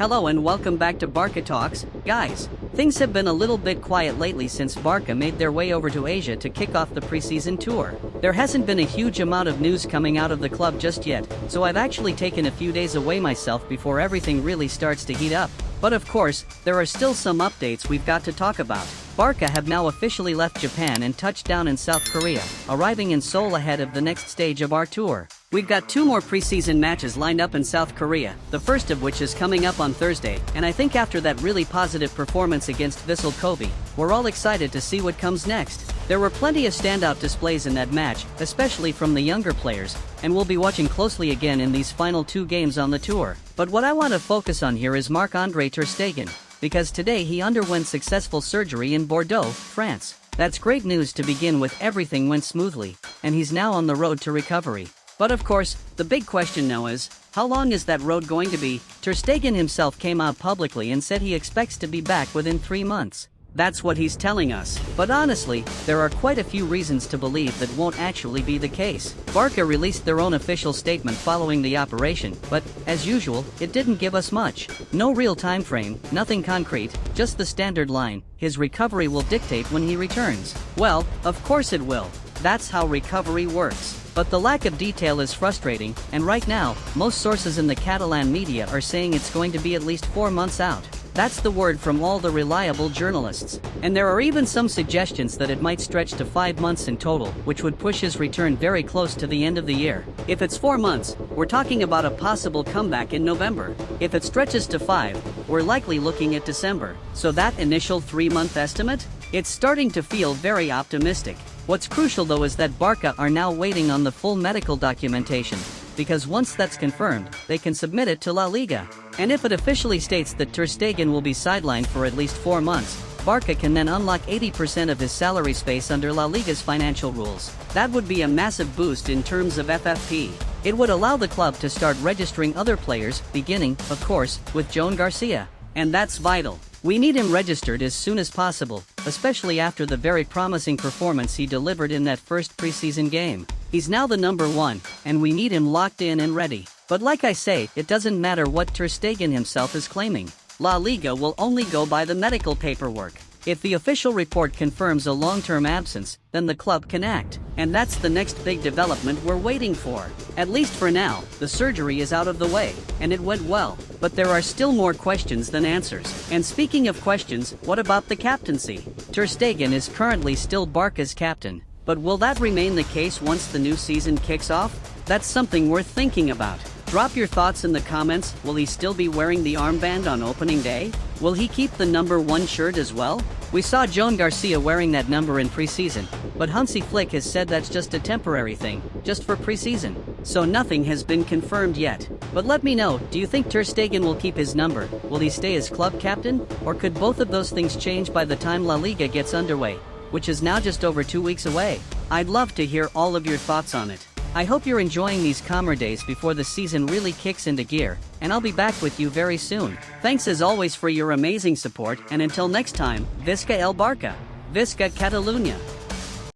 Hello and welcome back to Barca Talks. Guys, things have been a little bit quiet lately since Barca made their way over to Asia to kick off the preseason tour. There hasn't been a huge amount of news coming out of the club just yet, so I've actually taken a few days away myself before everything really starts to heat up. But of course, there are still some updates we've got to talk about. Barca have now officially left Japan and touched down in South Korea, arriving in Seoul ahead of the next stage of our tour. We've got 2 more preseason matches lined up in South Korea, the first of which is coming up on Thursday, and I think after that really positive performance against Vissel Kobe, we're all excited to see what comes next. There were plenty of standout displays in that match, especially from the younger players, and we'll be watching closely again in these final 2 games on the tour. But what I want to focus on here is Marc-Andre Ter Stegen, because today he underwent successful surgery in Bordeaux, France. That's great news to begin with. Everything went smoothly, and he's now on the road to recovery. But of course, the big question now is, how long is that road going to be? Ter Stegen himself came out publicly and said he expects to be back within 3 months. That's what he's telling us. But honestly, there are quite a few reasons to believe that won't actually be the case. Barca released their own official statement following the operation, but, as usual, it didn't give us much. No real time frame, nothing concrete, just the standard line: his recovery will dictate when he returns. Well, of course it will. That's how recovery works. But the lack of detail is frustrating, and right now, most sources in the Catalan media are saying it's going to be at least 4 months out. That's the word from all the reliable journalists. And there are even some suggestions that it might stretch to 5 months in total, which would push his return very close to the end of the year. If it's 4 months, we're talking about a possible comeback in November. If it stretches to 5, we're likely looking at December. So that initial 3-month estimate? It's starting to feel very optimistic. What's crucial though is that Barca are now waiting on the full medical documentation, because once that's confirmed, they can submit it to La Liga. And if it officially states that Ter Stegen will be sidelined for at least 4 months, Barca can then unlock 80% of his salary space under La Liga's financial rules. That would be a massive boost in terms of FFP. It would allow the club to start registering other players, beginning, of course, with Joan Garcia. And that's vital. We need him registered as soon as possible, especially after the very promising performance he delivered in that first preseason game. He's now the number 1, and we need him locked in and ready. But like I say, it doesn't matter what Ter Stegen himself is claiming. La Liga will only go by the medical paperwork. If the official report confirms a long-term absence, then the club can act. And that's the next big development we're waiting for. At least for now, the surgery is out of the way, and it went well. But there are still more questions than answers. And speaking of questions, what about the captaincy? Ter Stegen is currently still Barca's captain. But will that remain the case once the new season kicks off? That's something worth thinking about. Drop your thoughts in the comments. Will he still be wearing the armband on opening day? Will he keep the number 1 shirt as well? We saw Joan Garcia wearing that number in preseason, but Hansi Flick has said that's just a temporary thing, just for preseason. So nothing has been confirmed yet. But let me know, do you think Ter Stegen will keep his number? Will he stay as club captain? Or could both of those things change by the time La Liga gets underway, which is now just over 2 weeks away? I'd love to hear all of your thoughts on it. I hope you're enjoying these calmer days before the season really kicks into gear, and I'll be back with you very soon. Thanks as always for your amazing support, and until next time, Visca el Barca! Visca Catalunya!